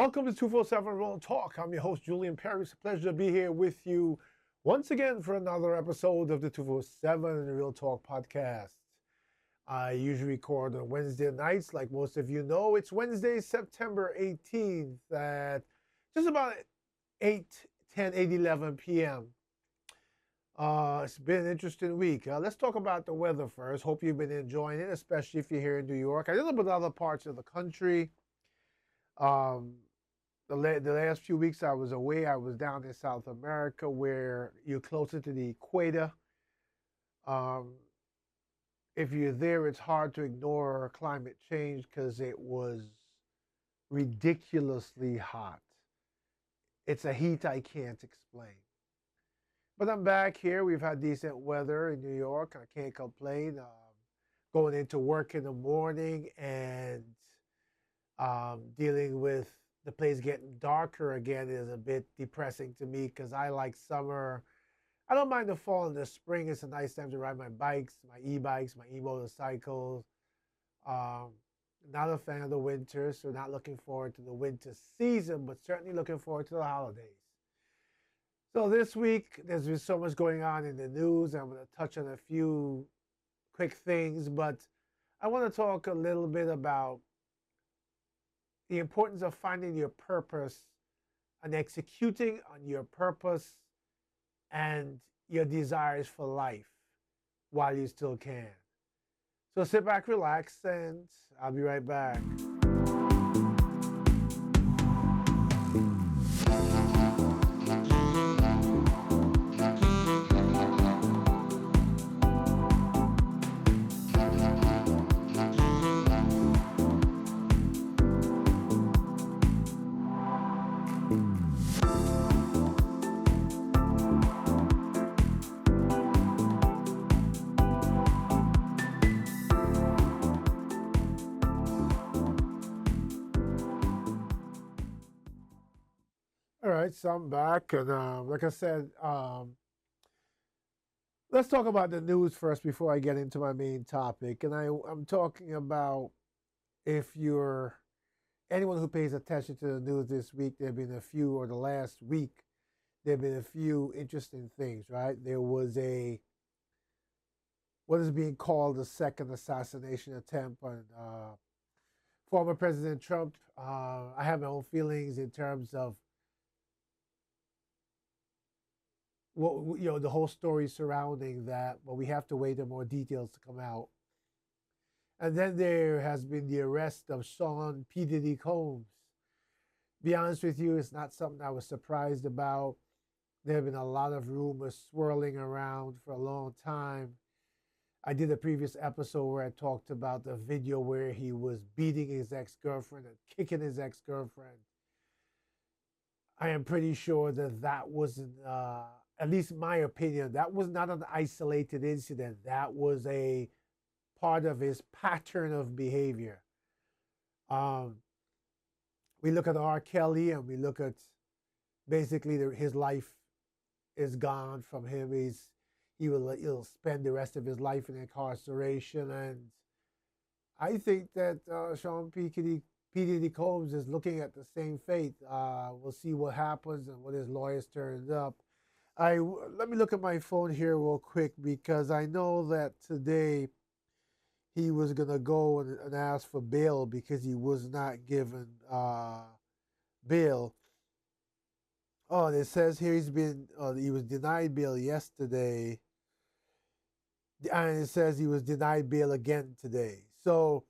Welcome to 247 Real Talk. I'm your host, Julian Perry. It's a pleasure to be here with you once again for another episode of the 247 Real Talk podcast. I usually record on Wednesday nights. Like most of you know, it's Wednesday, September 18th at just about 8, 10, 8, 11 p.m. It's been an interesting week. Let's talk about the weather first. Hope you've been enjoying it, especially if you're here in New York. I know about other parts of the country. Um, the last few weeks I was away. I was down in South America where you're closer to the equator. Um, if you're there, it's hard to ignore climate change because it was ridiculously hot. It's a heat I can't explain. But I'm back here. We've had decent weather in New York. I can't complain. Going into work in the morning and dealing with the place getting darker again is a bit depressing to me because I like summer. I don't mind the fall and the spring. It's a nice time to ride my bikes, my e-bikes, my e-motorcycles. Um, Not a fan of the winter, so not looking forward to the winter season, but certainly looking forward to the holidays. So this week, there's been so much going on in the news. I'm going to touch on a few quick things, but I want to talk a little bit about the importance of finding your purpose and executing on your purpose and your desires for life while you still can. So sit back, relax, and I'll be right back. All right, so I'm back, and like I said, let's talk about the news first before I get into my main topic. And I'm talking about if you're anyone who pays attention to the news this week, there have been a few, or the last week, there have been a few interesting things, right? There was what is being called the second assassination attempt on former President Trump. I have my own feelings in terms of the whole story surrounding that, but we have to wait for more details to come out. And then there has been the arrest of Sean P. Diddy Combs. Be honest with you, it's not something I was surprised about. There have been a lot of rumors swirling around for a long time. I did a previous episode where I talked about the video where he was beating his ex-girlfriend and kicking his ex-girlfriend. I am pretty sure that that wasn't, at least my opinion, that was not an isolated incident. That was a part of his pattern of behavior. We look at R. Kelly and we look at basically his life is gone from him. He'll spend the rest of his life in incarceration, and I think that Sean P. Diddy Combs is looking at the same fate. We'll see what happens and what his lawyers turns up. Let me look at my phone here real quick because I know that today he was gonna go and ask for bail because he was not given bail. Oh, and it says here he was denied bail yesterday, and it says he was denied bail again today. So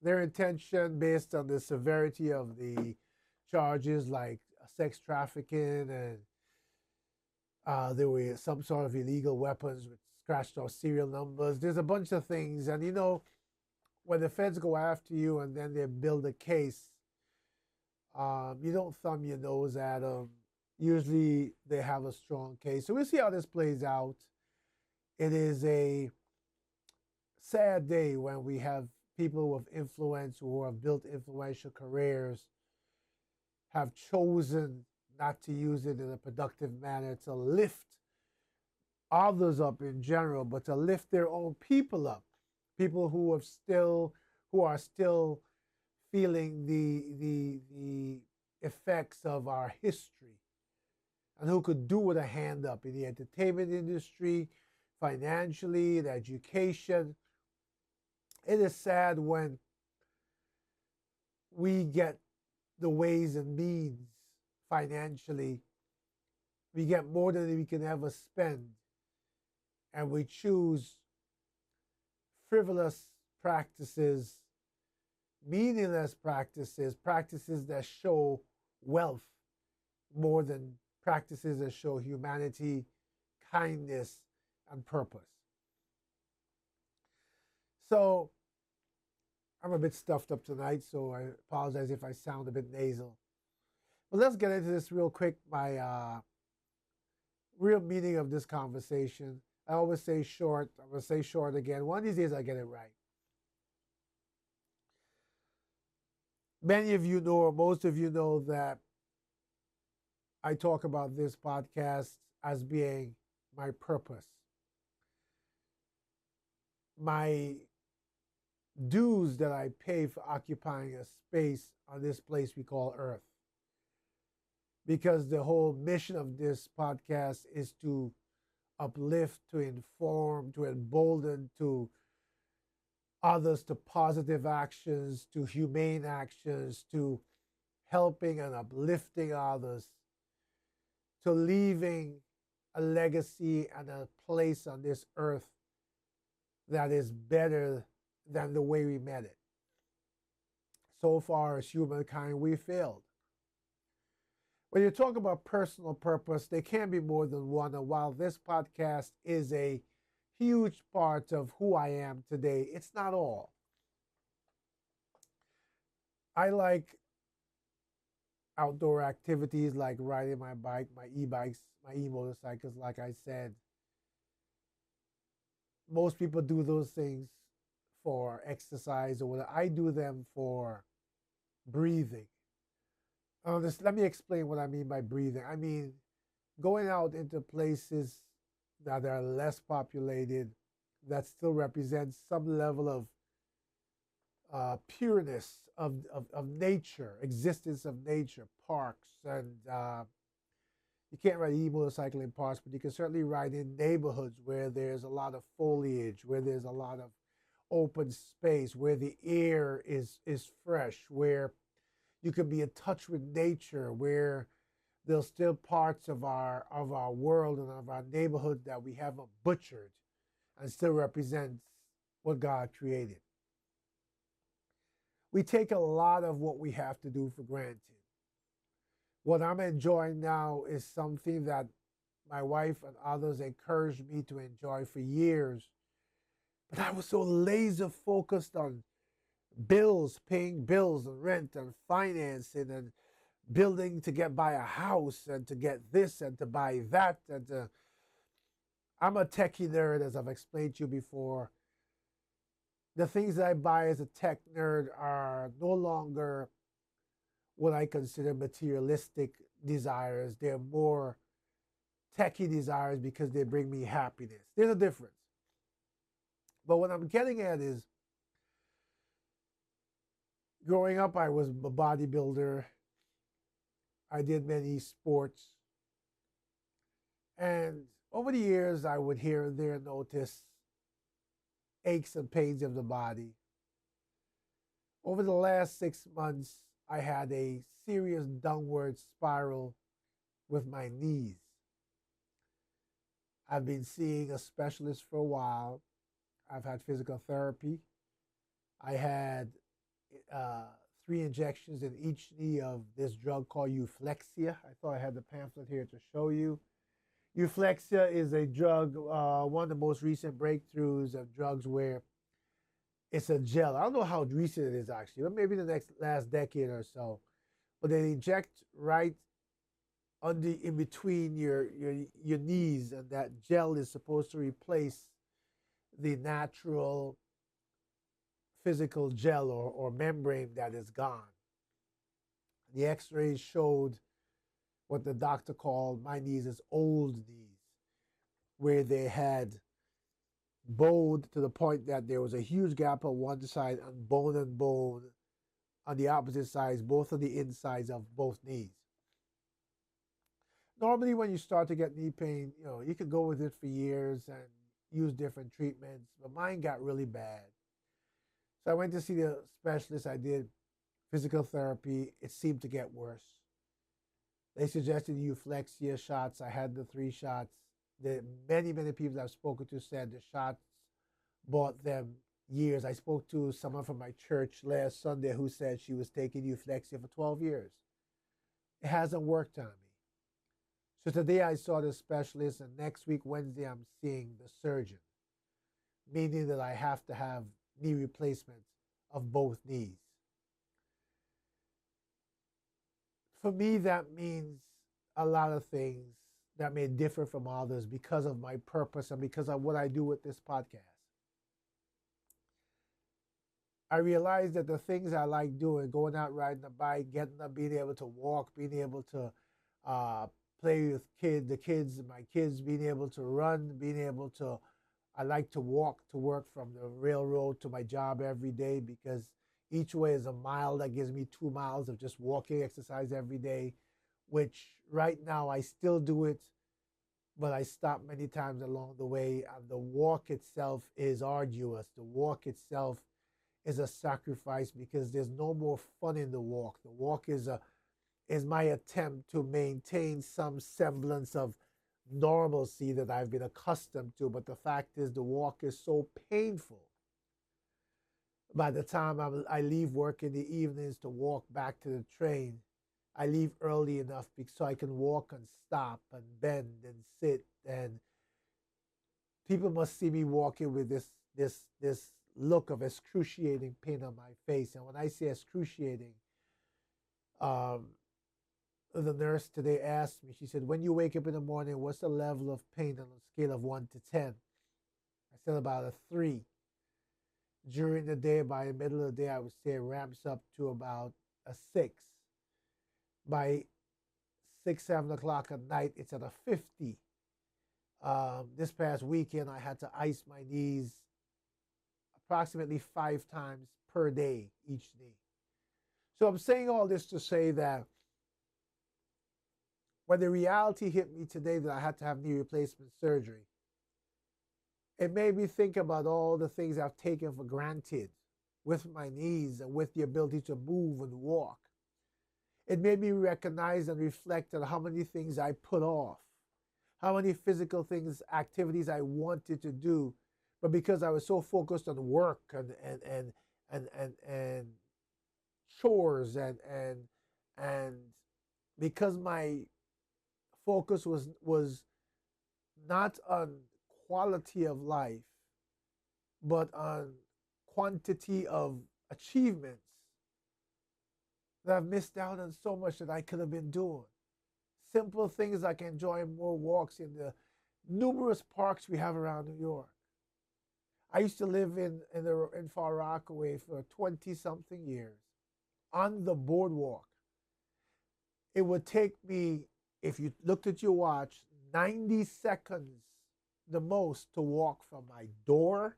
their intention, based on the severity of the charges, like sex trafficking, and there were some sort of illegal weapons with scratched off serial numbers. There's a bunch of things, and when the feds go after you and then they build a case, you don't thumb your nose at them. Usually they have a strong case. So we'll see how this plays out. It is a sad day when we have people with influence who have built influential careers have chosen not to use it in a productive manner to lift others up in general, but to lift their own people up. People who are still feeling the effects of our history and who could do with a hand up in the entertainment industry, financially, in education. It is sad when we get the ways and means financially, we get more than we can ever spend, and we choose frivolous practices, meaningless practices, practices that show wealth more than practices that show humanity, kindness, and purpose. So I'm a bit stuffed up tonight, so I apologize if I sound a bit nasal. But let's get into this real quick. My real meaning of this conversation. I always say short. I'm going to say short again. One of these days I get it right. Many of you know, or most of you know, that I talk about this podcast as being my purpose, my dues that I pay for occupying a space on this place we call Earth. Because the whole mission of this podcast is to uplift, to inform, to embolden, to others, to positive actions, to humane actions, to helping and uplifting others, to leaving a legacy and a place on this earth that is better than the way we met it. So far as humankind, we failed. When you talk about personal purpose, there can be more than one. And while this podcast is a huge part of who I am today, it's not all. I like outdoor activities like riding my bike, my e-bikes, my e-motorcycles, like I said. Most people do those things for exercise or whatever. I do them for breathing. Let me explain what I mean by breathing. I mean going out into places that are less populated, that still represent some level of pureness of nature, existence of nature, parks. And you can't ride e-motorcycle in parks, but you can certainly ride in neighborhoods where there's a lot of foliage, where there's a lot of open space, where the air is fresh, where you can be in touch with nature, where there's still parts of our world and of our neighborhood that we haven't butchered and still represents what God created. We take a lot of what we have to do for granted. What I'm enjoying now is something that my wife and others encouraged me to enjoy for years. But I was so laser focused on bills, paying bills and rent and financing and building to buy a house and to get this and to buy that. And I'm a techie nerd, as I've explained to you before. The things that I buy as a tech nerd are no longer what I consider materialistic desires. They're more techie desires because they bring me happiness. There's a difference. But what I'm getting at is, growing up, I was a bodybuilder. I did many sports. And over the years, I would here and there notice aches and pains of the body. Over the last 6 months, I had a serious downward spiral with my knees. I've been seeing a specialist for a while. I've had physical therapy. I had 3 injections in each knee of this drug called Euflexia. I thought I had the pamphlet here to show you. Euflexia is a drug, one of the most recent breakthroughs of drugs where it's a gel. I don't know how recent it is actually, but maybe the last decade or so. But they inject right in between your knees, and that gel is supposed to replace the natural physical gel or membrane that is gone. The x-rays showed what the doctor called my knees as old knees, where they had bowed to the point that there was a huge gap on one side and bone on the opposite sides, both of the insides of both knees. Normally, when you start to get knee pain, you could go with it for years and use different treatments, but mine got really bad. So I went to see the specialist. I did physical therapy. It seemed to get worse. They suggested euflexia shots. I had the 3 shots. Many people I've spoken to said the shots bought them years. I spoke to someone from my church last Sunday who said she was taking euflexia for 12 years. It hasn't worked on me. So today I saw the specialist, and next week, Wednesday, I'm seeing the surgeon, meaning that I have to have knee replacements of both knees. For me, that means a lot of things that may differ from others because of my purpose and because of what I do with this podcast. I realized that the things I like doing, going out riding a bike, getting up, being able to walk, being able to play with my kids, being able to run, I like to walk to work from the railroad to my job every day because each way is a mile. That gives me 2 miles of just walking exercise every day, which right now I still do it, but I stop many times along the way. And the walk itself is arduous. The walk itself is a sacrifice because there's no more fun in the walk. The walk is my attempt to maintain some semblance of normalcy that I've been accustomed to. But the fact is, the walk is so painful. By the time I leave work in the evenings to walk back to the train, I leave early enough so I can walk and stop and bend and sit. And people must see me walking with this look of excruciating pain on my face. And when I say excruciating, the nurse today asked me, she said, when you wake up in the morning, what's the level of pain on a scale of 1 to 10? I said about a 3. During the day, by the middle of the day, I would say it ramps up to about a 6. By 6, 7 o'clock at night, it's at a 50. This past weekend, I had to ice my knees approximately 5 times per day, each knee. So I'm saying all this to say that when the reality hit me today that I had to have knee replacement surgery, it made me think about all the things I've taken for granted with my knees and with the ability to move and walk. It made me recognize and reflect on how many things I put off, how many physical things, activities I wanted to do, but because I was so focused on work and chores and because my focus was not on quality of life, but on quantity of achievements, that I've missed out on so much that I could have been doing. Simple things like enjoying more walks in the numerous parks we have around New York. I used to live in Far Rockaway for 20-something years on the boardwalk. It would take me, if you looked at your watch, 90 seconds the most to walk from my door,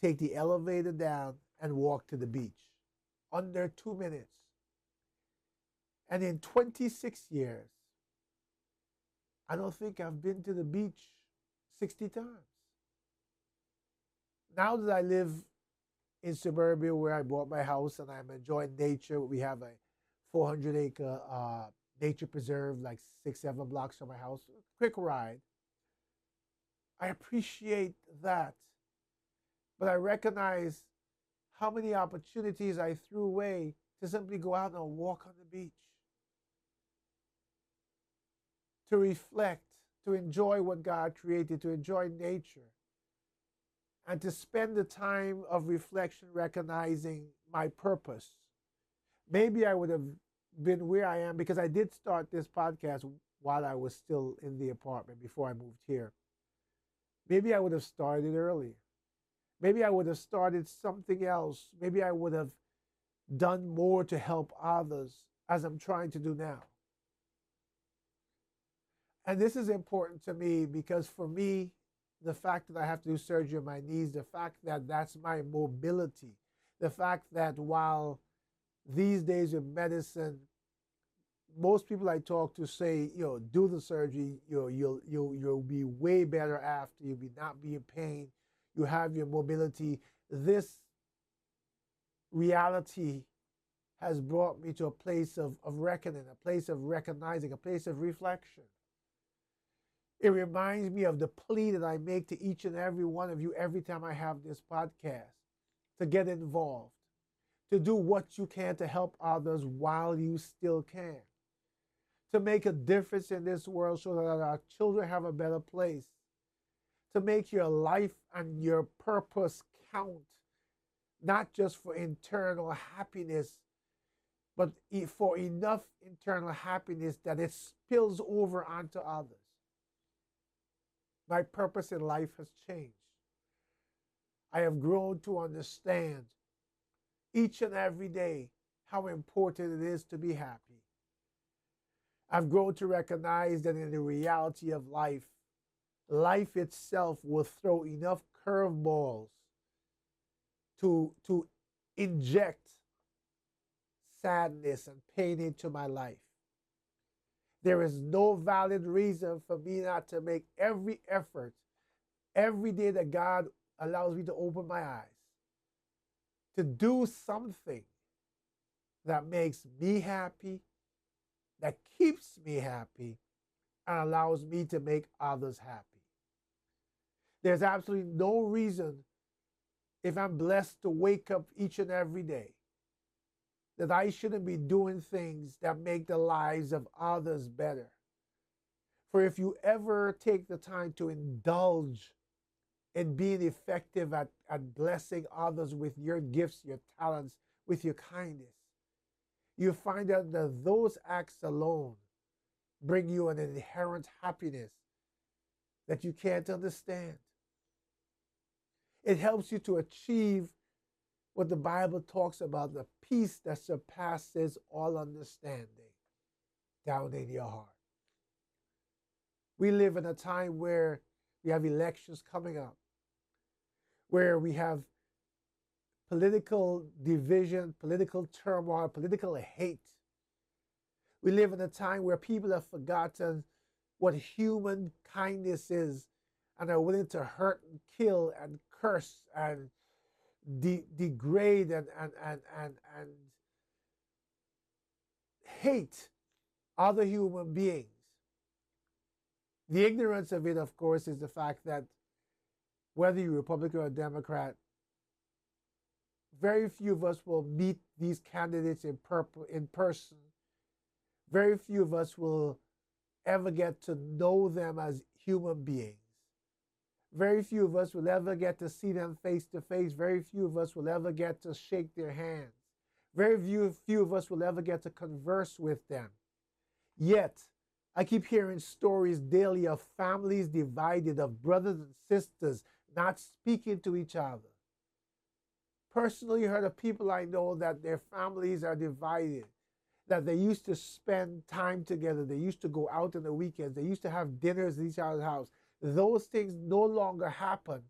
take the elevator down, and walk to the beach. Under 2 minutes. And in 26 years, I don't think I've been to the beach 60 times. Now that I live in suburbia where I bought my house and I'm enjoying nature, we have a 400-acre nature preserve like 6-7 blocks from my house, quick ride. I appreciate that. But I recognize how many opportunities I threw away to simply go out and walk on the beach, to reflect, to enjoy what God created, to enjoy nature, and to spend the time of reflection recognizing my purpose. Maybe I would have been where I am because I did start this podcast while I was still in the apartment before I moved here. Maybe I would have started earlier. Maybe I would have started something else. Maybe I would have done more to help others as I'm trying to do now. And this is important to me because for me, the fact that I have to do surgery on my knees, the fact that that's my mobility, the fact that while these days with medicine, most people I talk to say, do the surgery, you'll be way better after, you'll be not be in pain, you have your mobility. This reality has brought me to a place of reckoning, a place of recognizing, a place of reflection. It reminds me of the plea that I make to each and every one of you every time I have this podcast, to get involved, to do what you can to help others while you still can, to make a difference in this world so that our children have a better place, to make your life and your purpose count, not just for internal happiness, but for enough internal happiness that it spills over onto others. My purpose in life has changed. I have grown to understand each and every day how important it is to be happy. I've grown to recognize that in the reality of life, life itself will throw enough curveballs to inject sadness and pain into my life. There is no valid reason for me not to make every effort every day that God allows me to open my eyes to do something that makes me happy, that keeps me happy, and allows me to make others happy. There's absolutely no reason, if I'm blessed to wake up each and every day, that I shouldn't be doing things that make the lives of others better. For if you ever take the time to indulge in being effective at blessing others with your gifts, your talents, with your kindness, you find out that those acts alone bring you an inherent happiness that you can't understand. It helps you to achieve what the Bible talks about, the peace that surpasses all understanding down in your heart. We live in a time where we have elections coming up, where we have political division, political turmoil, political hate. We live in a time where people have forgotten what human kindness is and are willing to hurt and kill and curse and degrade and hate other human beings. The ignorance of it, of course, is the fact that whether you're Republican or Democrat, very few of us will meet these candidates in person. Very few of us will ever get to know them as human beings. Very few of us will ever get to see them face to face. Very few of us will ever get to shake their hands. Very few of us will ever get to converse with them. Yet, I keep hearing stories daily of families divided, of brothers and sisters not speaking to each other. Personally heard of people I know that their families are divided, that they used to spend time together, they used to go out on the weekends, they used to have dinners at each other's house. Those things no longer happen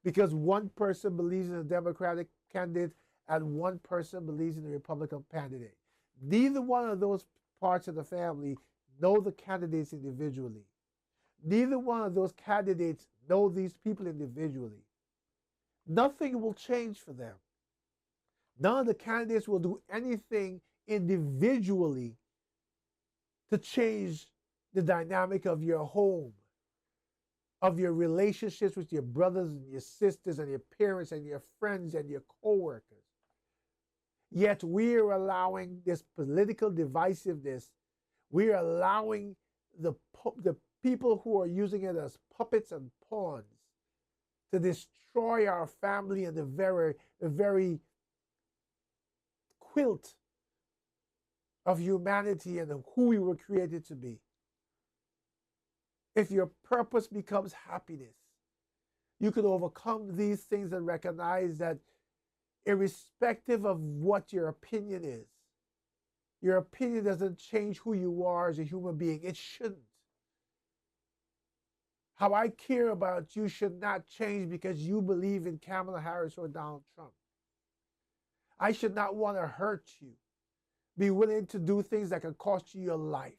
because one person believes in a Democratic candidate and one person believes in a Republican candidate. Neither one of those parts of the family know the candidates individually. Neither one of those candidates know these people individually. Nothing will change for them. None of the candidates will do anything individually to change the dynamic of your home, of your relationships with your brothers and your sisters and your parents and your friends and your co-workers. Yet we are allowing this political divisiveness, we are allowing the people who are using it as puppets and pawns to destroy our family and the very quilt of humanity and of who we were created to be. If your purpose becomes happiness, you can overcome these things and recognize that irrespective of what your opinion is, your opinion doesn't change who you are as a human being. It shouldn't. How I care about you should not change because you believe in Kamala Harris or Donald Trump. I should not want to hurt you. Be willing to do things that can cost you your life.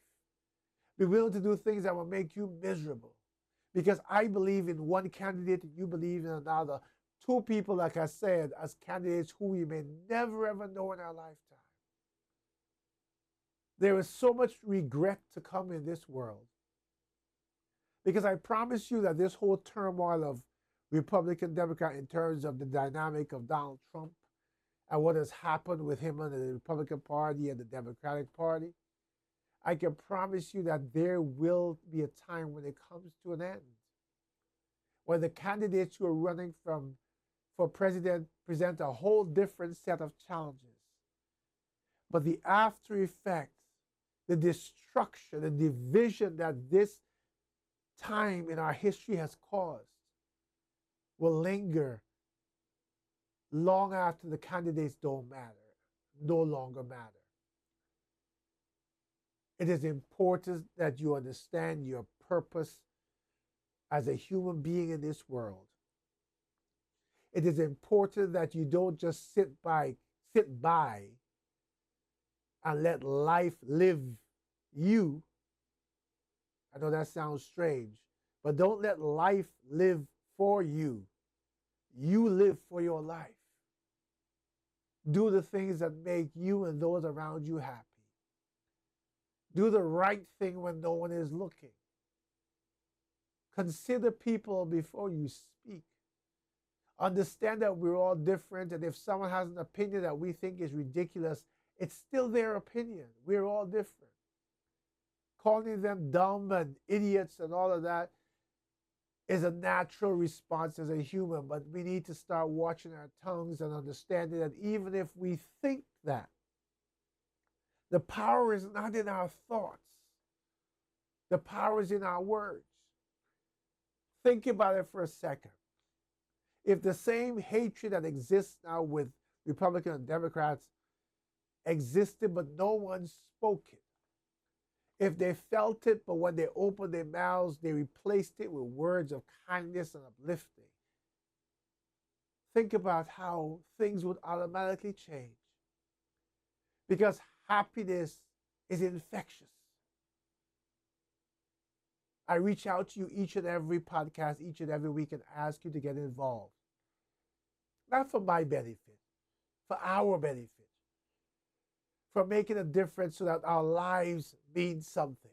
Be willing to do things that will make you miserable. Because I believe in one candidate and you believe in another. Two people, like I said, as candidates who we may never ever know in our lifetime. There is so much regret to come in this world. Because I promise you that this whole turmoil of Republican, Democrat in terms of the dynamic of Donald Trump and what has happened with him under the Republican Party and the Democratic Party, I can promise you that there will be a time when it comes to an end. When the candidates who are running for president present a whole different set of challenges. But the after effects, the destruction, the division that this time in our history has caused will linger long after the candidates don't matter, no longer matter. It is important that you understand your purpose as a human being in this world. It is important that you don't just sit by and let life live you. I know that sounds strange, but don't let life live for you. You live for your life. Do the things that make you and those around you happy. Do the right thing when no one is looking. Consider people before you speak. Understand that we're all different, and if someone has an opinion that we think is ridiculous, it's still their opinion. We're all different. Calling them dumb and idiots and all of that is a natural response as a human, but we need to start watching our tongues and understanding that even if we think that, the power is not in our thoughts. The power is in our words. Think about it for a second. If the same hatred that exists now with Republicans and Democrats existed, but no one spoke it, if they felt it, but when they opened their mouths, they replaced it with words of kindness and uplifting, think about how things would automatically change. Because happiness is infectious. I reach out to you each and every podcast, each and every week, and ask you to get involved. Not for my benefit, for our benefit. For making a difference so that our lives mean something.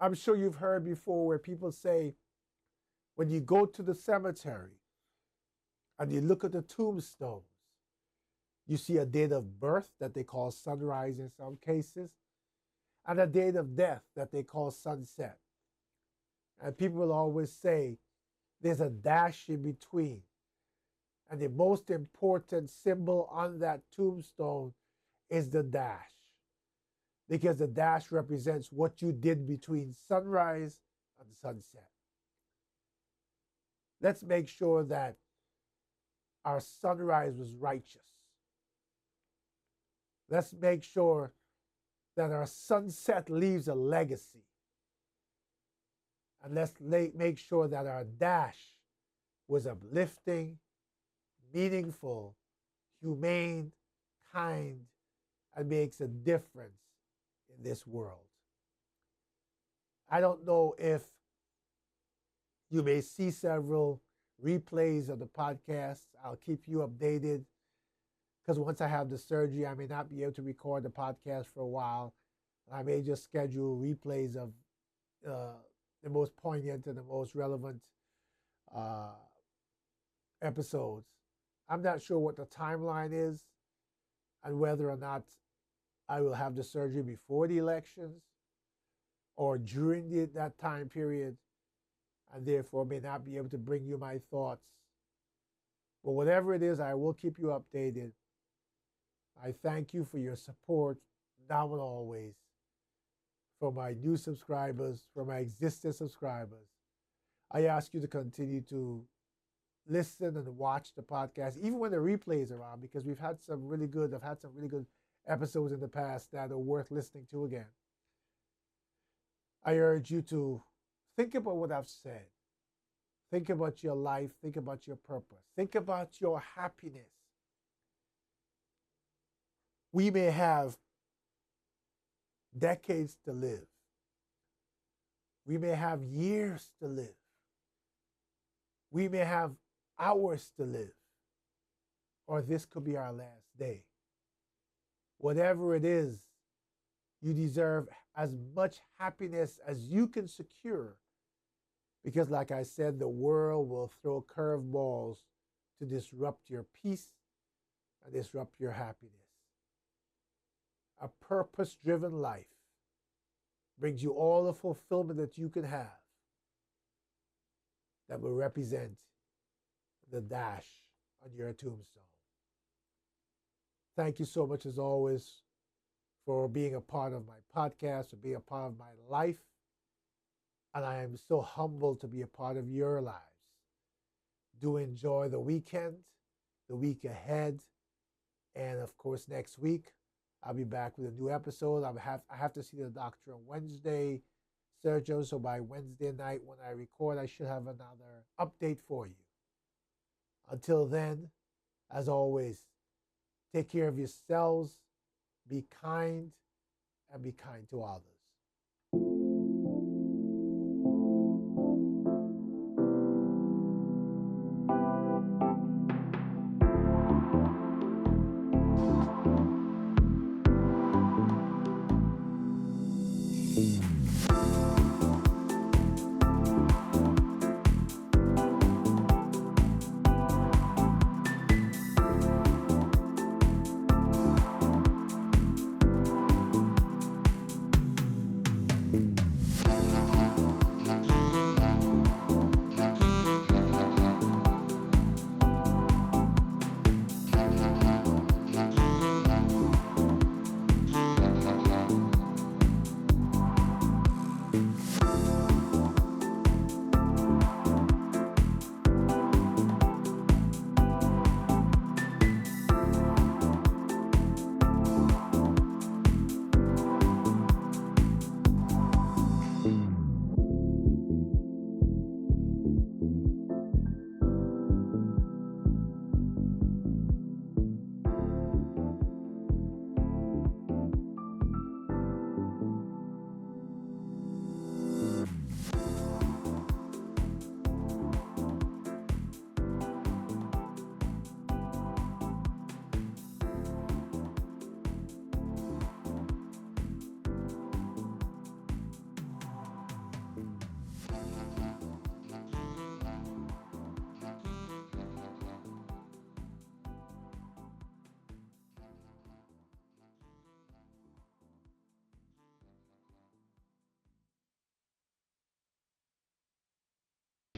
I'm sure you've heard before where people say, when you go to the cemetery and you look at the tombstones, you see a date of birth that they call sunrise in some cases, and a date of death that they call sunset. And people will always say there's a dash in between. And the most important symbol on that tombstone is the dash. Because the dash represents what you did between sunrise and sunset. Let's make sure that our sunrise was righteous. Let's make sure that our sunset leaves a legacy. And let's make sure that our dash was uplifting, meaningful, humane, kind, and makes a difference in this world. I don't know if you may see several replays of the podcast. I'll keep you updated because once I have the surgery, I may not be able to record the podcast for a while. I may just schedule replays of the most poignant and the most relevant episodes. I'm not sure what the timeline is and whether or not I will have the surgery before the elections or during that time period, and therefore may not be able to bring you my thoughts. But whatever it is, I will keep you updated. I thank you for your support now and always. For my new subscribers, for my existing subscribers, I ask you to continue to listen and watch the podcast, even when the replay is around, because I've had some really good episodes in the past that are worth listening to again. I urge you to think about what I've said. Think about your life. Think about your purpose. Think about your happiness. We may have decades to live. We may have years to live. We may have hours to live. Or this could be our last day. Whatever it is, you deserve as much happiness as you can secure. Because, like I said, the world will throw curveballs to disrupt your peace and disrupt your happiness. A purpose driven life brings you all the fulfillment that you can have that will represent the dash on your tombstone. Thank you so much, as always, for being a part of my podcast, for being a part of my life. And I am so humbled to be a part of your lives. Do enjoy the weekend, the week ahead, and of course, next week, I'll be back with a new episode. I have to see the doctor on Wednesday, Sergio. So by Wednesday night, when I record, I should have another update for you. Until then, as always, take care of yourselves, be kind, and be kind to others.